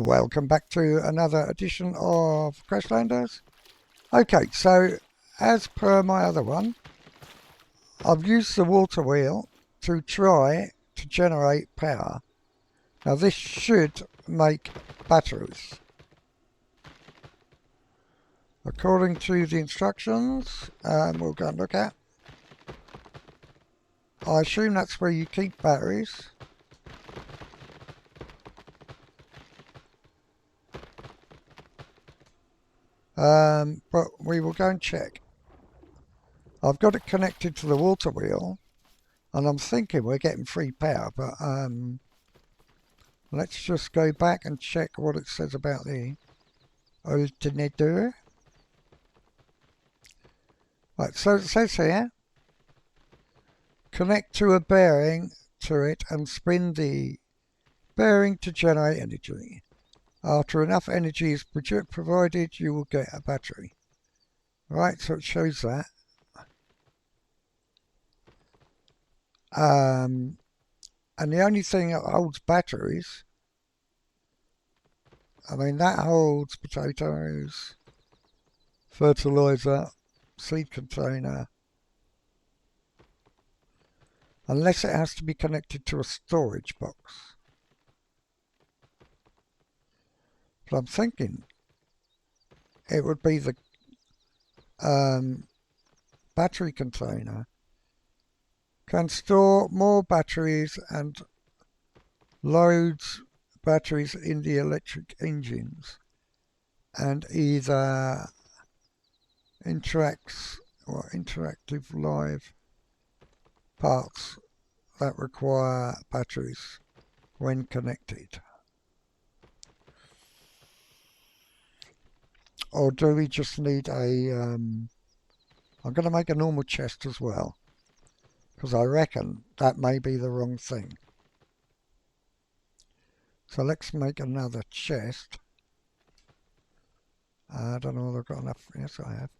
welcome back to another edition of Crashlanders. Okay, so as per my other one, I've used the water wheel to try to generate power. Now this should make batteries. According to the instructions, we'll go and look at. I assume that's where you keep batteries. But we will go and check. I've got it connected to the water wheel, and I'm thinking we're getting free power, but let's just go back and check what it says about the Alternator. Right, so it says here, connect to a bearing to it and spin the bearing to generate energy. After enough energy is provided, you will get a battery. Right, so it shows that. And the only thing that holds batteries, I mean, that holds potatoes, fertilizer, seed container, unless it has to be connected to a storage box. But I'm thinking it would be the battery container. Can store more batteries and loads batteries in the electric engines, and either interactive live parts that require batteries when connected. Or do we just need a I'm going to make a normal chest as well, because I reckon that may be the wrong thing. So let's make another chest. I don't know whether I've got enough. Yes, I have.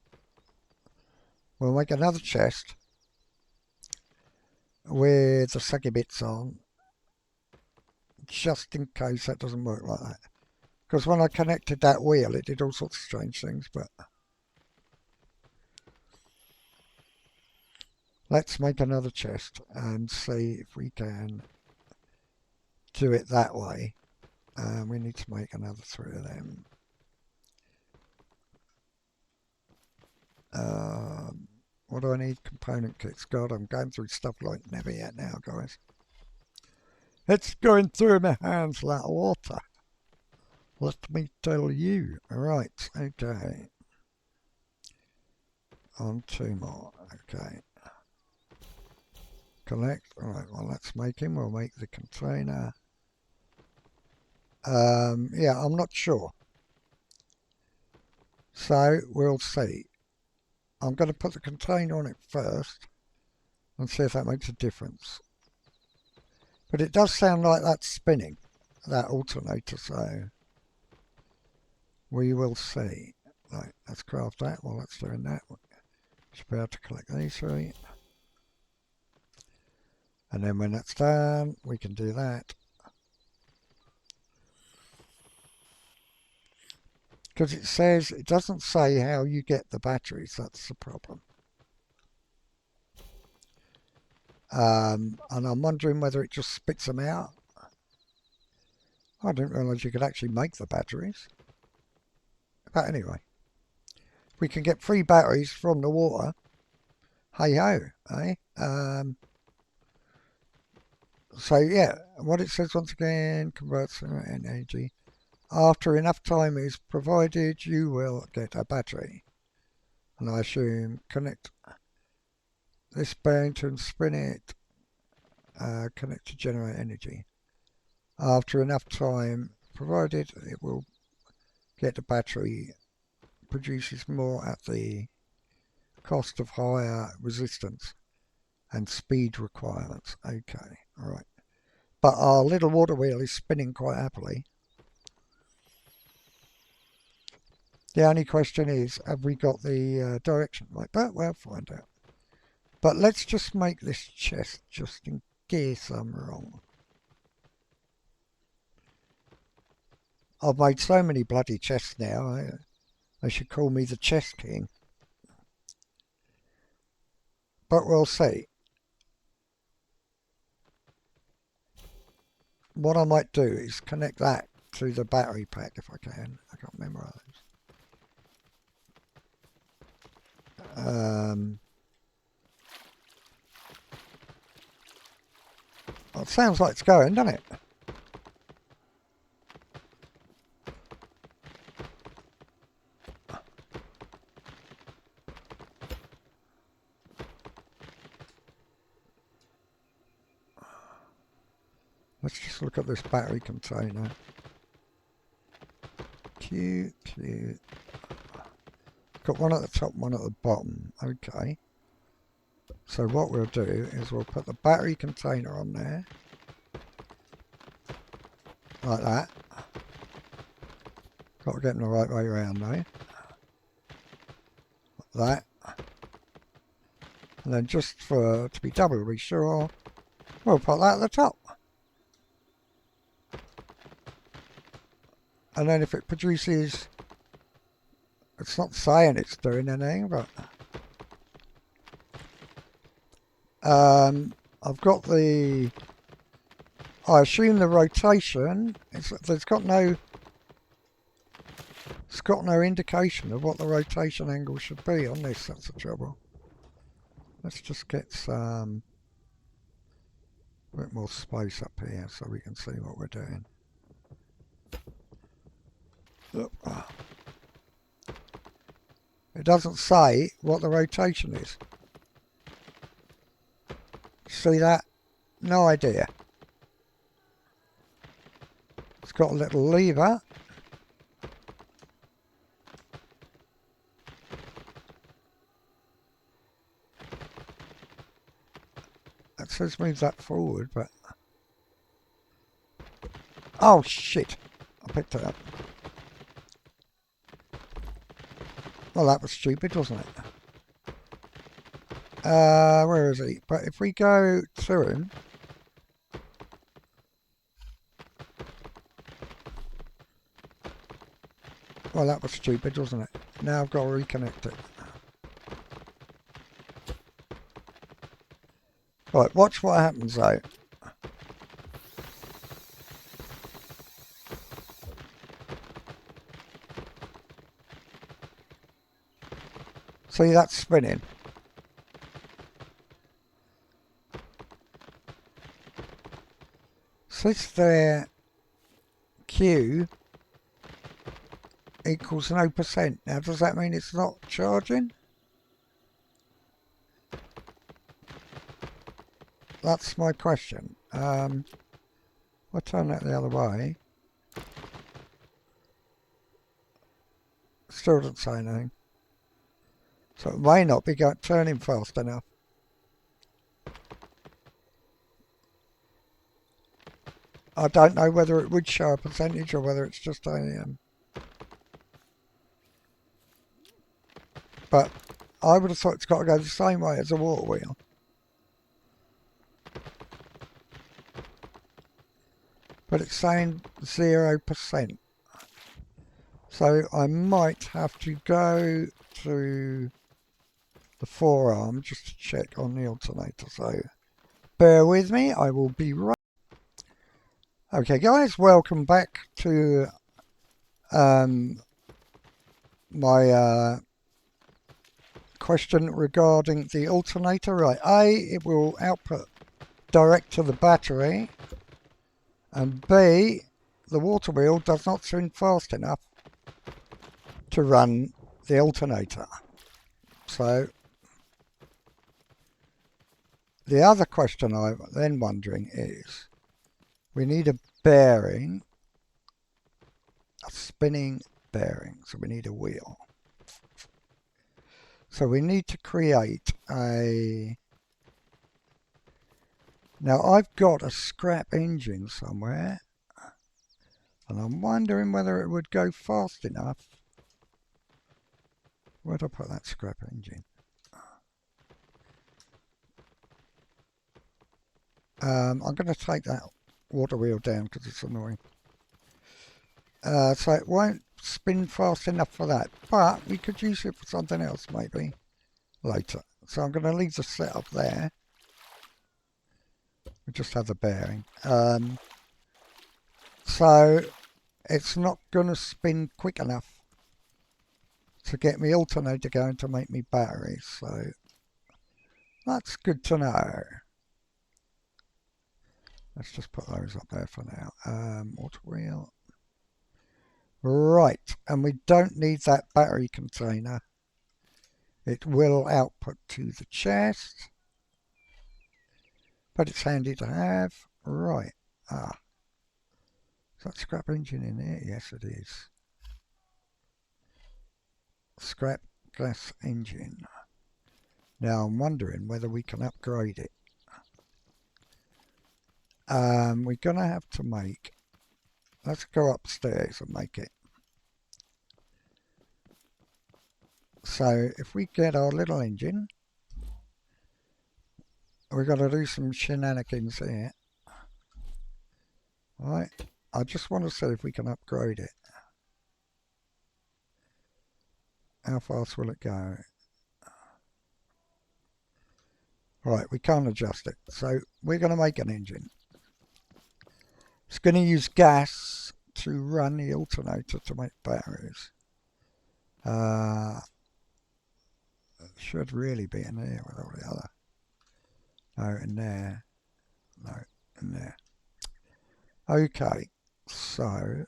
We'll make another chest with the saggy bits on, just in case that doesn't work like that. Because when I connected that wheel, it did all sorts of strange things, but let's make another chest and see if we can do it that way. We need to make another 3 of them. What do I need? Component kits. God, I'm going through stuff like never yet now, guys. It's going through my hands like water. Let me tell you. Right, okay. On 2 more. Okay. Collect. Alright, well, let's make him. We'll make the container. Yeah, I'm not sure. So, we'll see. I'm going to put the container on it first and see if that makes a difference. But it does sound like that's spinning, that alternator, so we will see. Right, let's craft that while that's doing that. Should be able to collect these 3. And then when that's done, we can do that. Because it says, it doesn't say how you get the batteries, that's the problem. And I'm wondering whether it just spits them out. I didn't realise you could actually make the batteries. But anyway, we can get free batteries from the water. Hey ho, eh? So yeah, what it says once again, converts energy. After enough time is provided, you will get a battery. And I assume connect this bearing to and spin it, connect to generate energy. After enough time provided, it will get a battery, produces more at the cost of higher resistance and speed requirements. Okay, alright. But our little water wheel is spinning quite happily. The only question is, have we got the direction right? But we'll find out. But let's just make this chest just in case I'm wrong. I've made so many bloody chests now. They should call me the Chest King. But we'll see. What I might do is connect that to the battery pack if I can. I can't remember those. Well, it sounds like it's going, doesn't it? Let's just look at this battery container. Q. Got one at the top, one at the bottom. Okay. So what we'll do is we'll put the battery container on there. Like that. Got to get them the right way around though. Like that. And then just to be doubly sure, we'll put that at the top. And then if it produces, it's not saying it's doing anything, but I've got the, I assume the rotation, it's got no indication of what the rotation angle should be on this. That's the trouble. Let's just get some a bit more space up here so we can see what we're doing. It doesn't say what the rotation is. See that? No idea. It's got a little lever. That says move that forward, but... Oh shit! I picked it up. Well, that was stupid, wasn't it? Where is he? But if we go to him... Well, that was stupid, wasn't it? Now I've got to reconnect it. Right, watch what happens though. See, that's spinning. Since their Q equals no %. Now, does that mean it's not charging? That's my question. I'll turn that the other way. Still doesn't say anything. So it may not be turning fast enough. I don't know whether it would show a percentage or whether it's just a... but I would have thought it's got to go the same way as a water wheel. But it's saying 0%. So I might have to go to the forearm just to check on the alternator. So bear with me, I will be right. Okay guys, welcome back to my question regarding the alternator. Right, A, it will output direct to the battery, and B, the water wheel does not swing fast enough to run the alternator. So the other question I'm then wondering is, we need a bearing, a spinning bearing, so we need a wheel. So we need to create a... Now I've got a scrap engine somewhere, and I'm wondering whether it would go fast enough. Where'd I put that scrap engine? I'm going to take that water wheel down because it's annoying. So it won't spin fast enough for that, but we could use it for something else maybe later. So I'm going to leave the setup there. We just have the bearing. So it's not going to spin quick enough to get me alternator going to make me batteries. So that's good to know. Let's just put those up there for now. Auto wheel. Right, and we don't need that battery container. It will output to the chest, but it's handy to have. Right. Is that scrap engine in here? Yes, it is. Scrap gas engine. Now I'm wondering whether we can upgrade it. We're going to have to make... Let's go upstairs and make it. So if we get our little engine, we've got to do some shenanigans here. Right. I just want to see if we can upgrade it. How fast will it go? Right, we can't adjust it. So we're going to make an engine. It's going to use gas to run the alternator to make batteries. It should really be in there with all the other. No, in there. No, in there. Okay, so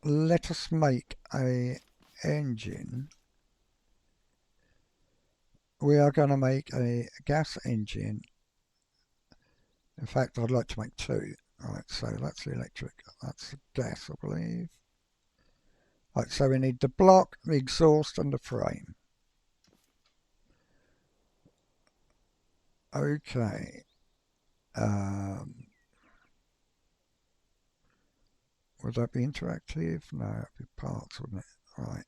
let us make a engine. We are going to make a gas engine. In fact, I'd like to make two. Right, so that's the electric. That's the gas, I believe. Right, so we need the block, the exhaust, and the frame. Okay. Would that be interactive? No, that'd be parts, wouldn't it? Right.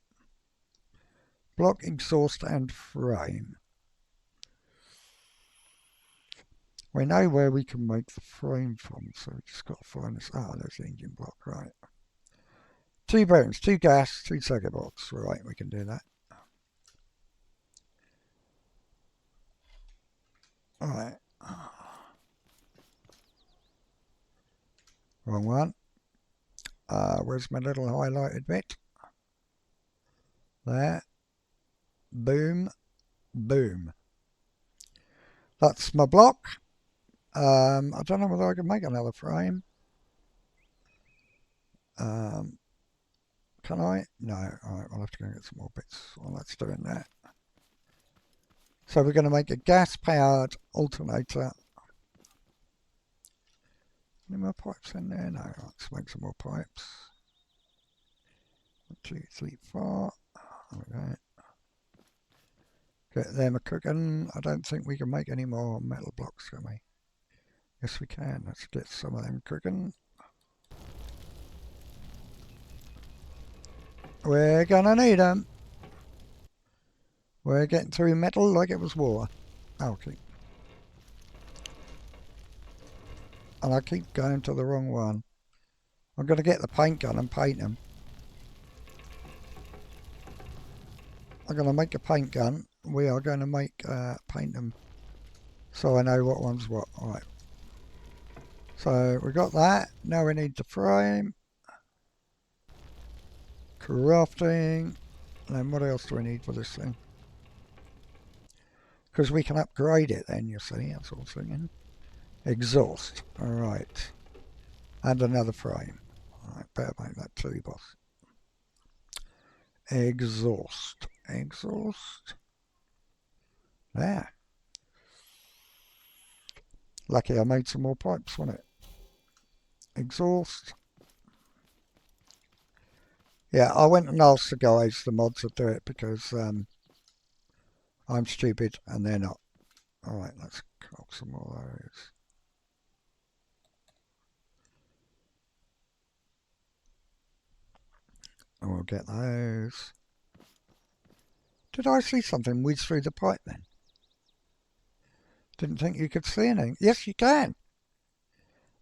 Block, exhaust, and frame. We know where we can make the frame from, so we just got to find this. Ah, there's the engine block, right. 2 bearings, 2 gas, 2 circuit box. Right, we can do that. Alright. Wrong one. Where's my little highlighted bit? There. Boom. Boom. That's my block. I don't know whether I can make another frame. Can I? No. Alright, I'll have to go and get some more bits while that's doing that. So we're going to make a gas-powered alternator. Any more pipes in there? No. Let's make some more pipes. 1, 2, 3, 4. Okay. Get them a cooking. I don't think we can make any more metal blocks, can we? Yes, we can. Let's get some of them cooking. We're gonna need them. We're getting through metal like it was war. Okay. And I keep going to the wrong one. I'm gonna get the paint gun and paint them. I'm gonna make a paint gun. We are gonna make paint them so I know what one's what. Alright. So we got that. Now we need the frame. Crafting. And then what else do we need for this thing? Because we can upgrade it then, you see. That's what I was thinking. Exhaust. Alright. And another frame. Alright, better make that too, boss. Exhaust. Exhaust. There. Lucky I made some more pipes, wasn't it? Exhaust. Yeah, I went and asked the guys, the mods, to do it because I'm stupid and they're not. Alright, let's cock some more of those. And we'll get those. Did I see something whiz through the pipe then? Didn't think you could see anything. Yes, you can.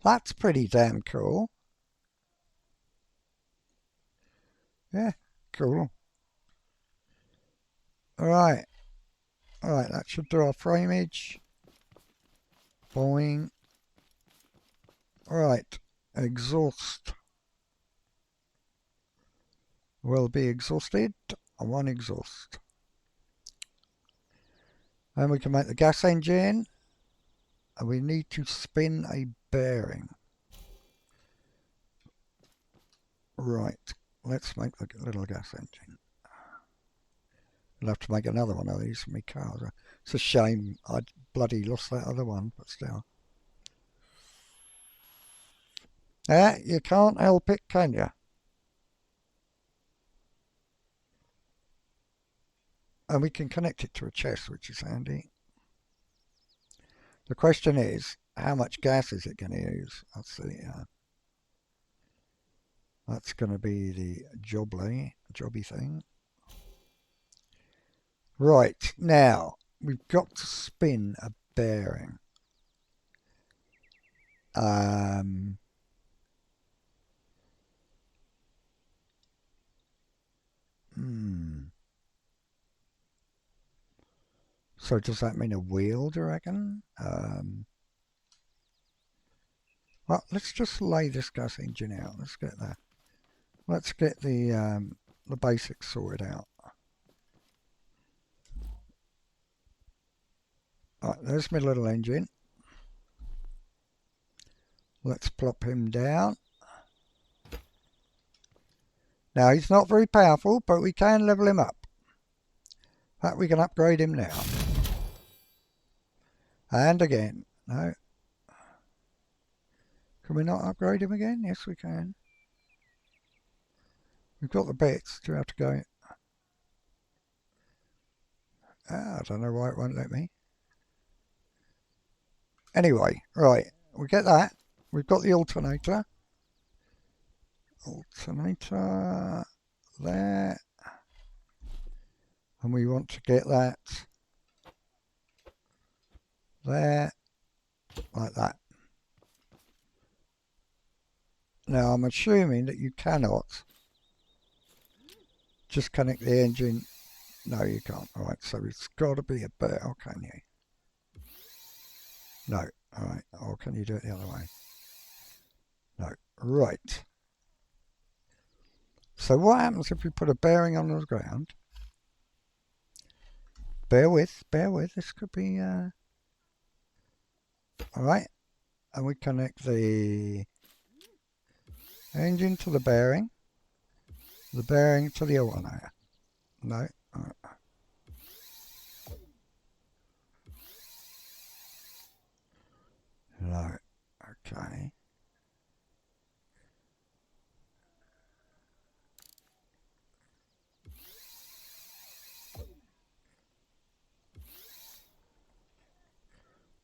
That's pretty damn cool. Yeah, cool. Alright. Alright, that should do our frameage. Boing. Alright. Exhaust will be exhausted. One exhaust. And we can make the gas engine. And we need to spin a bearing. Right. Let's make the little gas engine. I'll have to make another one of these for my car. It's a shame I bloody lost that other one, but still. You can't help it, can you? And we can connect it to a chest, which is handy. The question is, how much gas is it going to use? That's going to be the jobby thing. Right, now, we've got to spin a bearing. So does that mean a wheel, do you reckon? Well, let's just lay this gas engine out. Let's get that. Let's get the basics sorted out. Right, there's my little engine. Let's plop him down. Now, he's not very powerful, but we can level him up. In fact, we can upgrade him now. And again. No. Can we not upgrade him again? Yes, we can. We've got the bits. Do we have to go? I don't know why it won't let me. Anyway, right. We get that. We've got the alternator. Alternator there. And we want to get that there, like that. Now I'm assuming that you cannot just connect the engine. No, you can't. Alright, so it's got to be a bell, can you? No. Alright, or can you do it the other way? No. Right. So what happens if we put a bearing on the ground? Bear with. This could be... Alright. And we connect the engine to the bearing to the alternator. No. Right. No. Okay.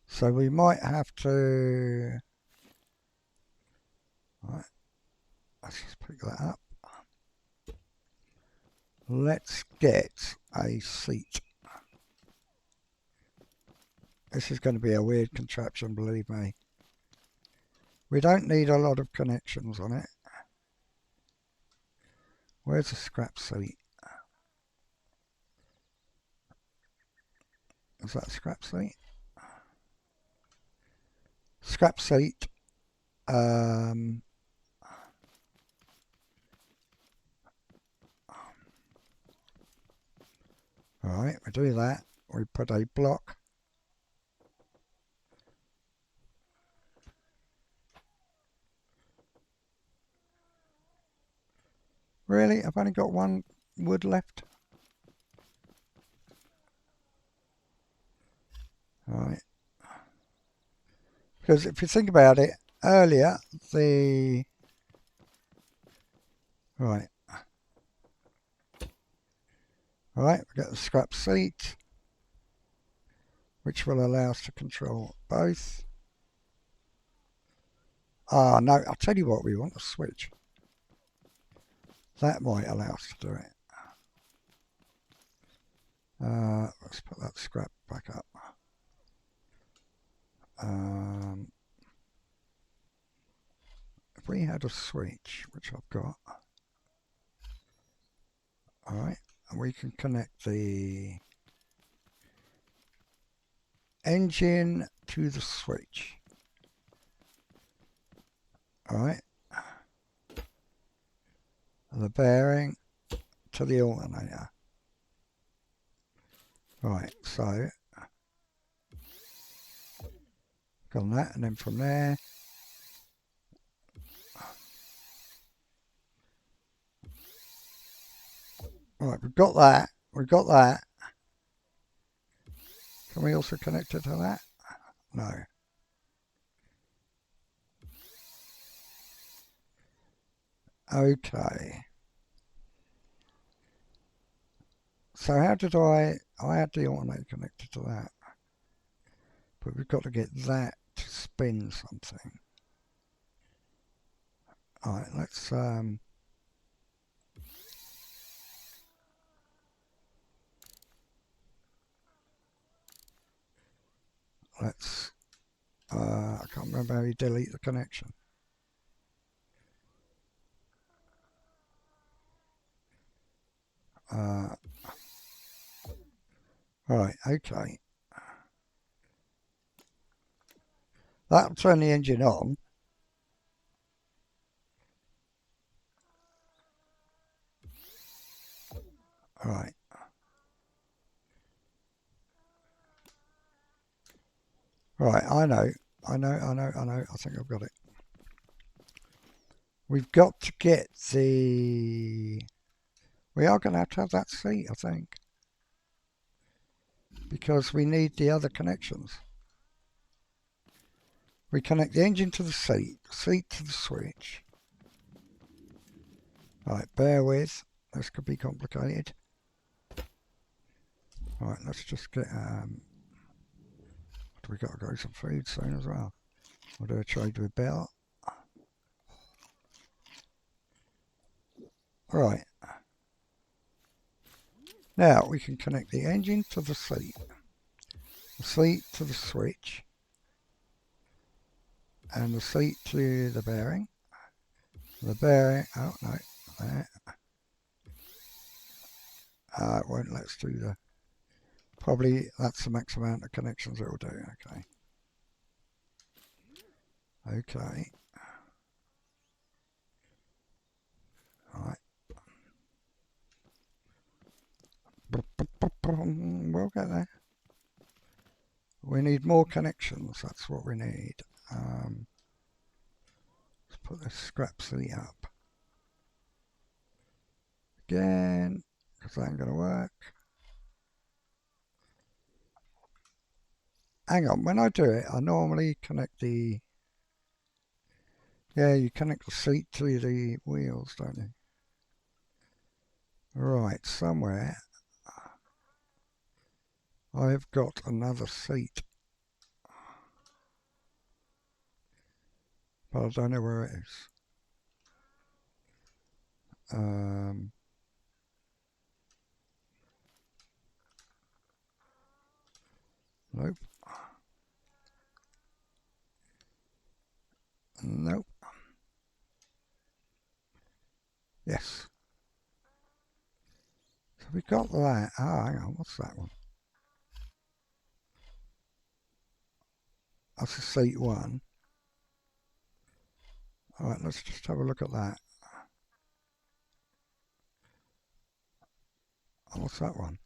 So we might have to... Right. Let's just pick that up. Let's get a seat. This is going to be a weird contraption, believe me. We don't need a lot of connections on it. Where's the scrap seat? Is that a scrap seat? Scrap seat. Alright, we do that. We put a block. Really? I've only got one wood left. Alright. Because if you think about it, earlier the... Right. Alright, we get the scrap seat, which will allow us to control both. Ah, no, I'll tell you what, we want a switch. That might allow us to do it. Let's put that scrap back up. if we had a switch, which I've got, alright, and we can connect the engine to the switch. Alright, and the bearing to the alternator. Right, so got that, and then from there, right, we've got that. Can we also connect it to that? No. Okay. So how did I had the alternator connected to that. But we've got to get that to spin something. Alright, let's I can't remember how you delete the connection. Right, okay. That'll turn the engine on. Right. Right, I know. I think I've got it. We've got to get the... We are going to have that seat, I think. Because we need the other connections. We connect the engine to the seat to the switch. Right, bear with. This could be complicated. Right, let's just get... we got to go some food soon as well. We'll do a trade with Bill. Right. Now we can connect the engine to the seat to the switch, and the seat to the bearing. The bearing, oh no, there. It won't let us do the, probably that's the max amount of connections it will do, okay. Okay. Alright. We'll get there. We need more connections, that's what we need. Let's put this scrap seat up. Again, because that ain't going to work. Hang on, when I do it, I normally connect the... Yeah, you connect the seat to the wheels, don't you? Right, somewhere I've got another seat. But I don't know where it is. Nope. Nope. Yes. So we got that. Ah, hang on. What's that one? That's a seat one. Alright, let's just have a look at that. Oh, what's that one?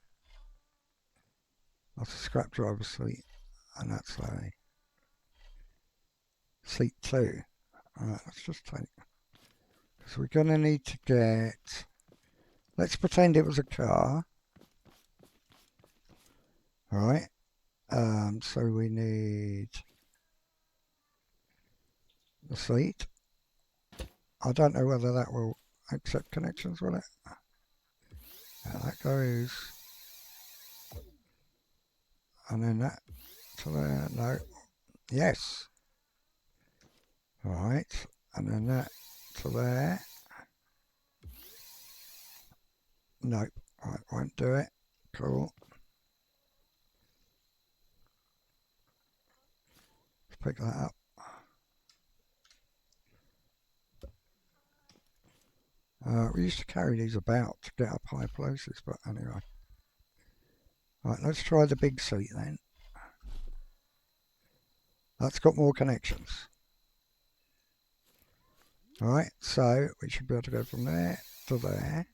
That's a scrap driver seat. And that's a seat two. Alright, let's just take... So we're going to need to get... Let's pretend it was a car. Alright. So we need the seat. I don't know whether that will accept connections, will it? Yeah, that goes. And then that to there. No. Yes. Right. And then that to there. Nope. Right, won't do it. Cool. Let's pick that up. We used to carry these about to get up high places, but anyway. Right, let's try the big seat then. That's got more connections. Alright, so we should be able to go from there to there.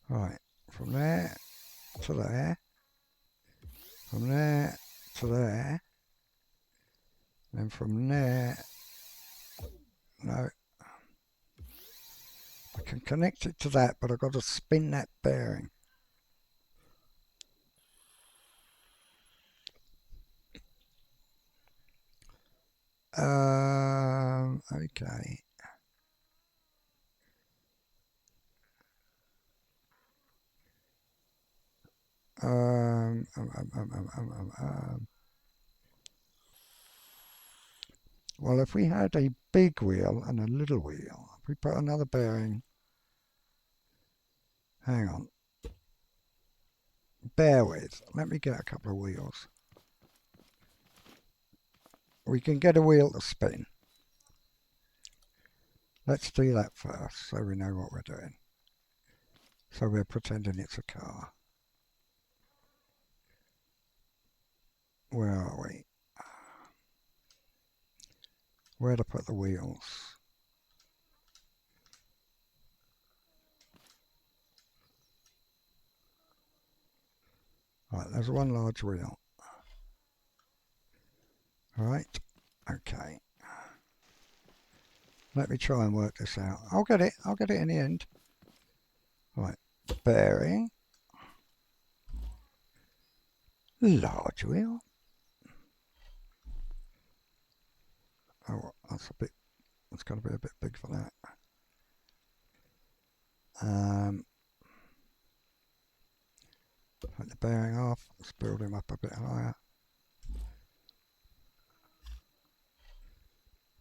Right, from there to there. From there to there. And from there, no. I can connect it to that, but I've got to spin that bearing. Okay. Well, if we had a big wheel and a little wheel, if we put another bearing, hang on, bear with, let me get a couple of wheels. We can get a wheel to spin. Let's do that first so we know what we're doing. So we're pretending it's a car. Where are we? Where to put the wheels? Right, there's one large wheel. Right, okay. Let me try and work this out. I'll get it in the end. Right, bearing. Large wheel. Oh, that's got to be a bit big for that. Take the bearing off, let's build him up a bit higher.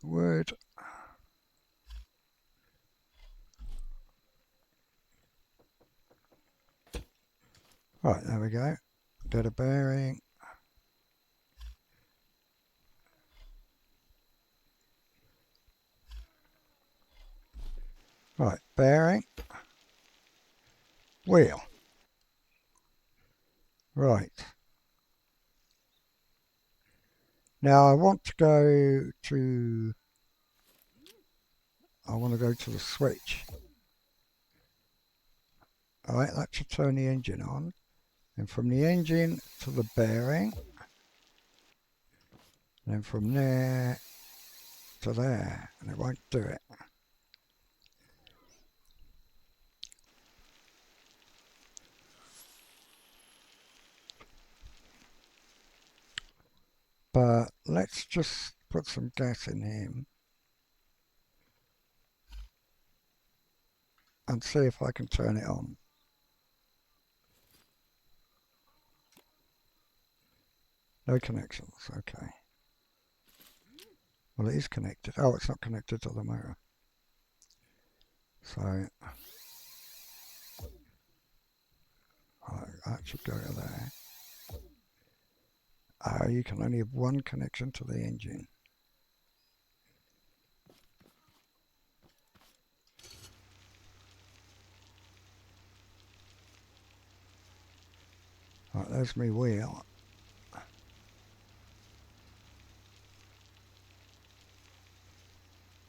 Wood. Right, there we go. Get a bearing. Right, bearing. Wheel. Right. Now I want to go to the switch. Alright, that should turn the engine on. And from the engine to the bearing. And then from there to there. And it won't do it. But let's just put some gas in him. And see if I can turn it on. No connections, okay. Well, it is connected. Oh, it's not connected to the motor. So, that should go to there. You can only have one connection to the engine. Right, there's my wheel.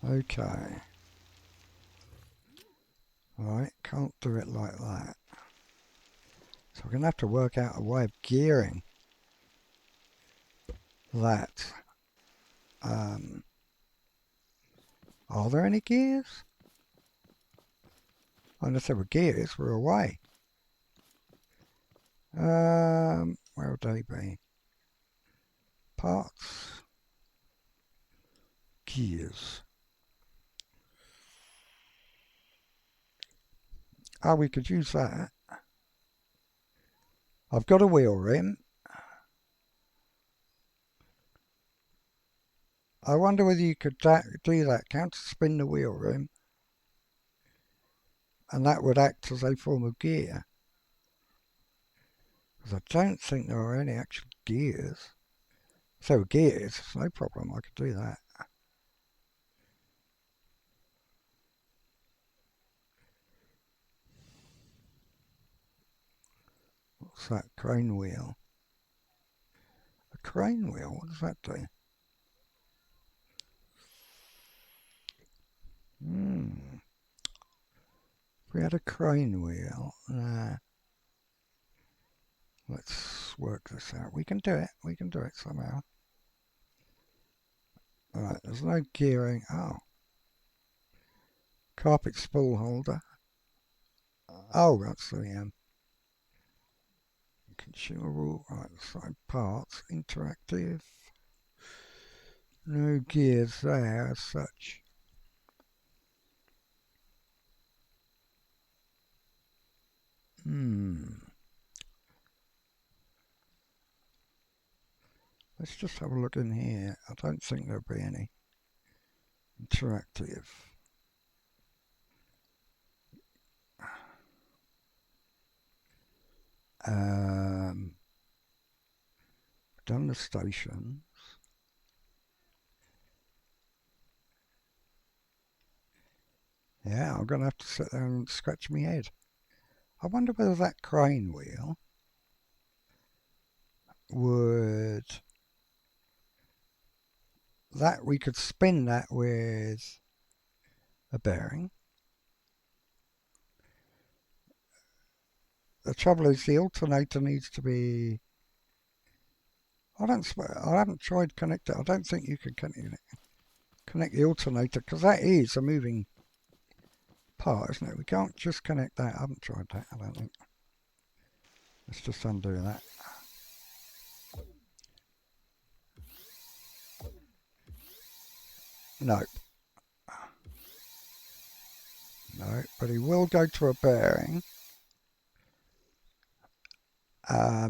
Okay. Alright, can't do it like that. So we're going to have to work out a way of gearing that. Are there any gears? Unless there were gears, we're away. Where would they be? Parts. Gears. Oh, we could use that. I've got a wheel rim. I wonder whether you could do that, counter spin the wheel rim, and that would act as a form of gear. Because I don't think there are any actual gears. So gears, no problem, I could do that. What's that? Crane wheel. A crane wheel, what does that do? If we had a crane wheel, let's work this out. We can do it somehow. Alright, there's no gearing. Oh. Carpet spool holder. Oh, that's the consumer rule. Right, side parts, interactive. No gears there as such. Let's just have a look in here. I don't think there'll be any interactive. Done the stations. Yeah, I'm going to have to sit there and scratch my head. I wonder whether that crane wheel would... That we could spin that with a bearing. The trouble is the alternator needs to be... I haven't tried connect it. I don't think you can connect the alternator because that is a moving part, isn't it? We can't just connect that. I haven't tried that, I don't think. Let's just undo that. No. No, but he will go to a bearing.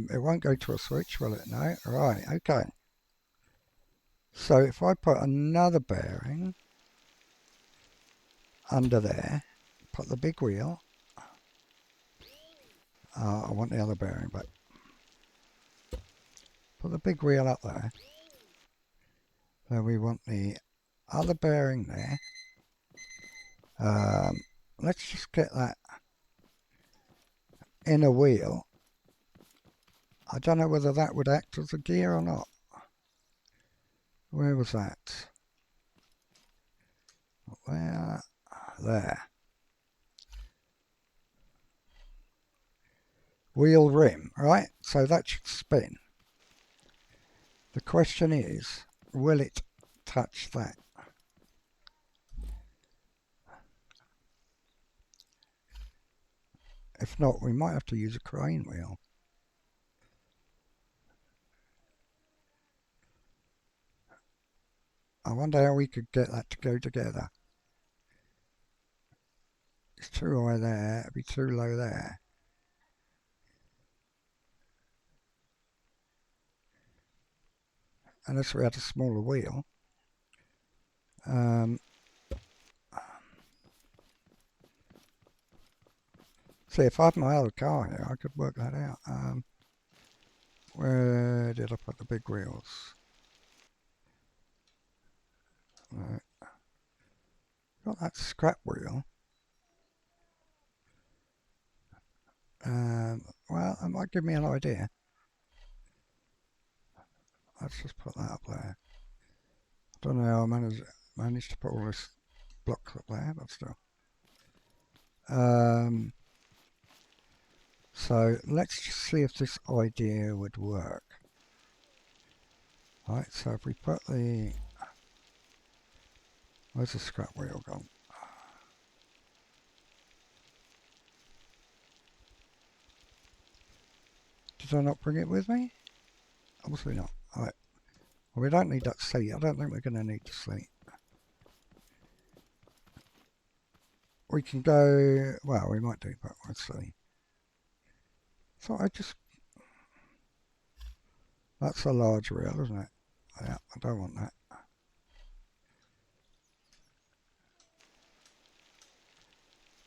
It won't go to a switch, will it? No. Right, okay. So if I put another bearing under there, put the big wheel. I want the other bearing, but put the big wheel up there. Then we want the other bearing there. Let's just get that inner wheel. I don't know whether that would act as a gear or not. Where was that? Where? There. Wheel rim, right? So that should spin. The question is, will it touch that? If not, we might have to use a crane wheel. I wonder how we could get that to go together. It's too high there, it'd be too low there. Unless we had a smaller wheel. See, if I had my other car here, I could work that out. Where did I put the big wheels? Right. Got that scrap wheel. Well, that might give me an idea. Let's just put that up there. I don't know how I managed to put all this blocks up there, but still. So let's just see if this idea would work. Right, so if we put the... Where's the scrap wheel gone? Did I not bring it with me? Obviously not. Alright. Well, we don't need that seat. I don't think we're going to need the seat. We can go... Well, we might do, but let's see. So I just... That's a large wheel, isn't it? Yeah, I don't want that.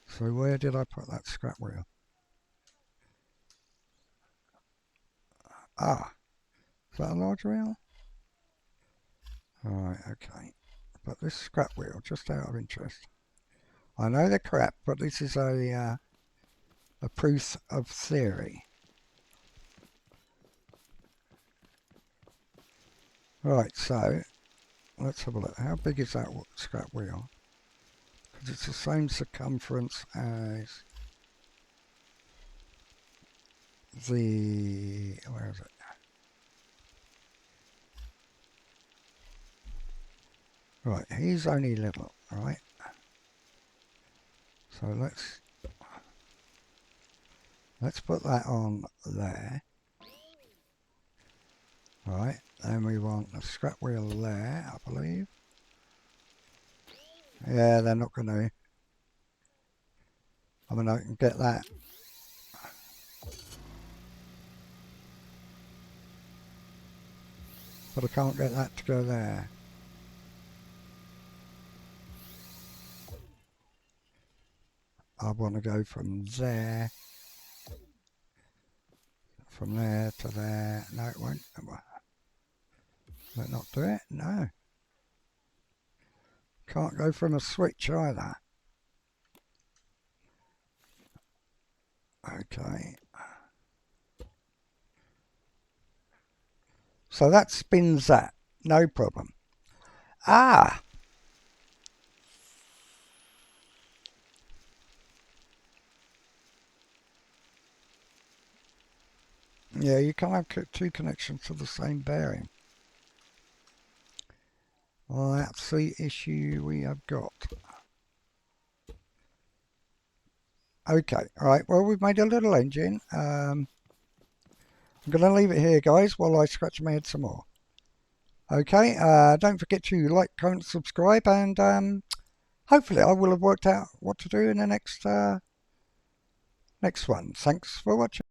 So where did I put that scrap wheel? Ah, Is that a large wheel? Alright, okay. But this scrap wheel, just out of interest. I know they're crap, but this is a proof of theory. Right, so let's have a look. How big is that scrap wheel? Because it's the same circumference as the... where is it? Right, he's only little, right? So let's put that on there. Right, then we want a scrap wheel there, I believe. Yeah, they're not going to... I mean, I can get that. But I can't get that to go there. I want to go from there to there. No, it won't. Will it not do it? No. Can't go from a switch either. Okay. So that spins that. No problem. Ah! Yeah, you can't have two connections to the same bearing. Well, that's the issue we have got. Okay, alright, well, we've made a little engine. I'm going to leave it here, guys, while I scratch my head some more. Okay, don't forget to like, comment, subscribe, and hopefully I will have worked out what to do in the next one. Thanks for watching.